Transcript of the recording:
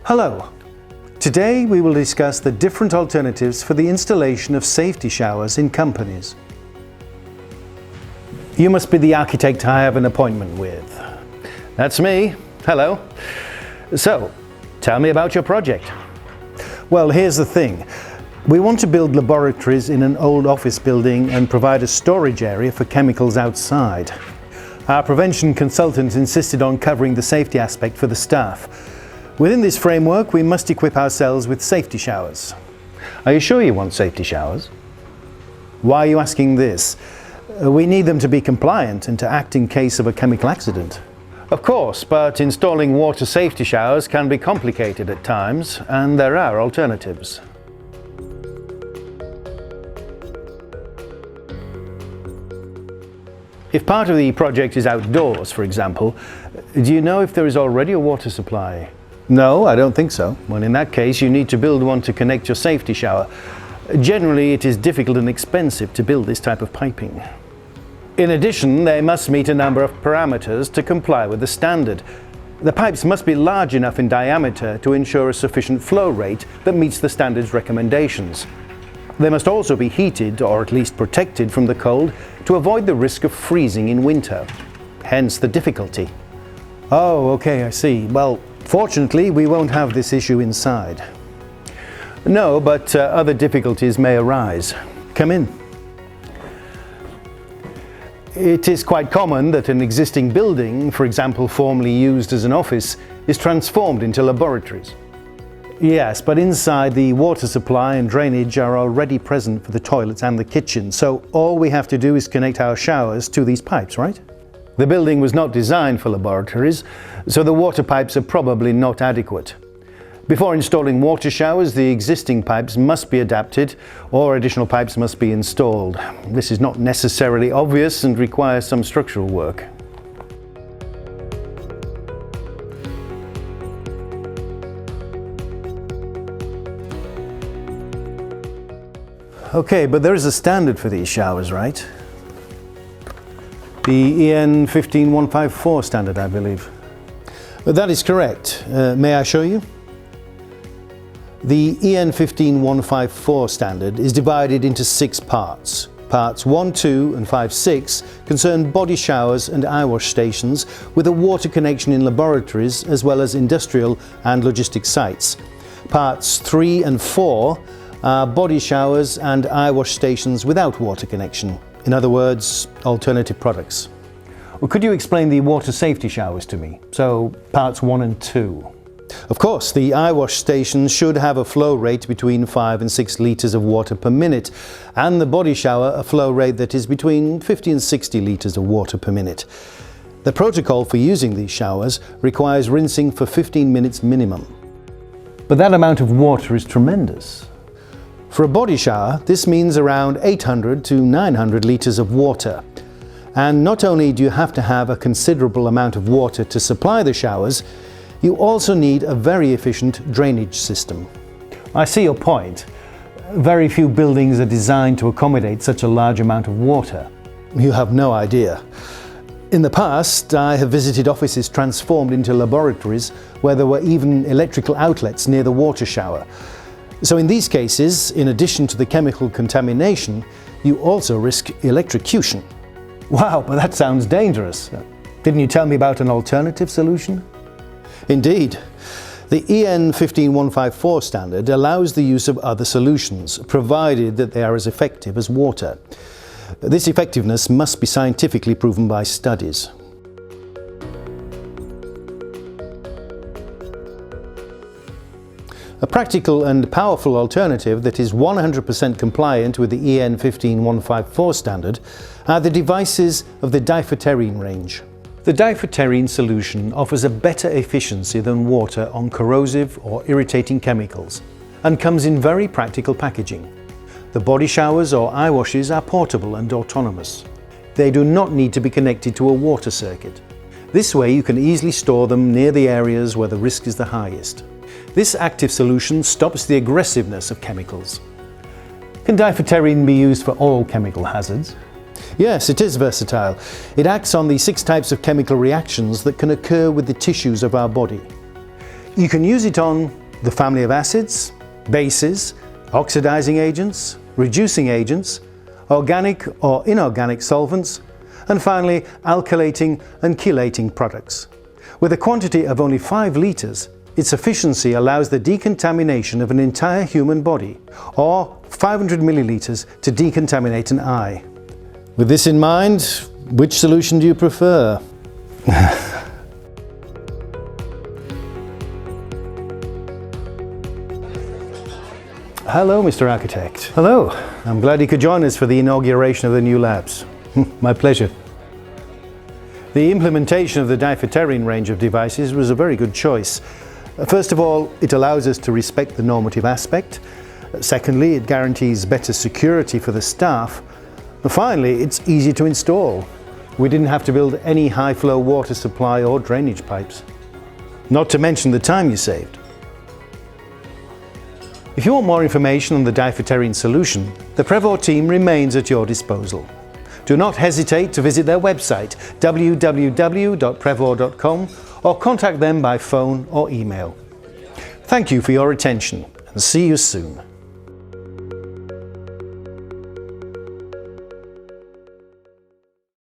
Hello. Today we will discuss the different alternatives for the installation of safety showers in companies. You must be the architect I have an appointment with. That's me. Hello. So, tell me about your project. Well, here's the thing. We want to build laboratories in an old office building and provide a storage area for chemicals outside. Our prevention consultant insisted on covering the safety aspect for the staff. Within this framework, we must equip ourselves with safety showers. Are you sure you want safety showers? Why are you asking this? We need them to be compliant and to act in case of a chemical accident. Of course, but installing water safety showers can be complicated at times, and there are alternatives. If part of the project is outdoors, for example, do you know if there is already a water supply? No, I don't think so. Well, in that case, you need to build one to connect your safety shower. Generally, it is difficult and expensive to build this type of piping. In addition, they must meet a number of parameters to comply with the standard. The pipes must be large enough in diameter to ensure a sufficient flow rate that meets the standard's recommendations. They must also be heated, or at least protected from the cold, to avoid the risk of freezing in winter. Hence the difficulty. Oh, okay, I see. Well, fortunately, we won't have this issue inside. No, but other difficulties may arise. Come in. It is quite common that an existing building, for example formerly used as an office, is transformed into laboratories. Yes, but inside the water supply and drainage are already present for the toilets and the kitchen, so all we have to do is connect our showers to these pipes, right? The building was not designed for laboratories, so the water pipes are probably not adequate. Before installing water showers, the existing pipes must be adapted, or additional pipes must be installed. This is not necessarily obvious and requires some structural work. Okay, but there is a standard for these showers, right? The EN 15154 standard, I believe. That is correct. May I show you? The EN 15154 standard is divided into 6 parts. Parts 1, 2 and 5, 6 concern body showers and eye wash stations with a water connection in laboratories as well as industrial and logistics sites. Parts 3 and 4 are body showers and eye wash stations without water connection. In other words, alternative products. Well, could you explain the water safety showers to me? So, parts 1 and 2. Of course, the eye wash stations should have a flow rate between 5 and 6 litres of water per minute, and the body shower a flow rate that is between 50 and 60 litres of water per minute. The protocol for using these showers requires rinsing for 15 minutes minimum. But that amount of water is tremendous. For a body shower, this means around 800 to 900 litres of water. And not only do you have to have a considerable amount of water to supply the showers, you also need a very efficient drainage system. I see your point. Very few buildings are designed to accommodate such a large amount of water. You have no idea. In the past, I have visited offices transformed into laboratories where there were even electrical outlets near the water shower. So in these cases, in addition to the chemical contamination, you also risk electrocution. Wow, but that sounds dangerous. Didn't you tell me about an alternative solution? Indeed. The EN 15154 standard allows the use of other solutions, provided that they are as effective as water. This effectiveness must be scientifically proven by studies. A practical and powerful alternative that is 100% compliant with the EN 15154 standard are the devices of the DIPHOTERINE range. The DIPHOTERINE solution offers a better efficiency than water on corrosive or irritating chemicals and comes in very practical packaging. The body showers or eye washes are portable and autonomous. They do not need to be connected to a water circuit. This way you can easily store them near the areas where the risk is the highest. This active solution stops the aggressiveness of chemicals. Can DIPHOTERINE be used for all chemical hazards? Yes, it is versatile. It acts on the 6 types of chemical reactions that can occur with the tissues of our body. You can use it on the family of acids, bases, oxidizing agents, reducing agents, organic or inorganic solvents, and finally alkylating and chelating products. With a quantity of only 5 litres, its efficiency allows the decontamination of an entire human body, or 500 millilitres to decontaminate an eye. With this in mind, which solution do you prefer? Hello, Mr. Architect. Hello. I'm glad you could join us for the inauguration of the new labs. My pleasure. The implementation of the DIPHOTERINE range of devices was a very good choice. First of all, it allows us to respect the normative aspect. Secondly, it guarantees better security for the staff. Finally, it's easy to install. We didn't have to build any high-flow water supply or drainage pipes. Not to mention the time you saved. If you want more information on the DIPHOTERINE solution, the Prevor team remains at your disposal. Do not hesitate to visit their website www.prevor.com or contact them by phone or email. Thank you for your attention and see you soon.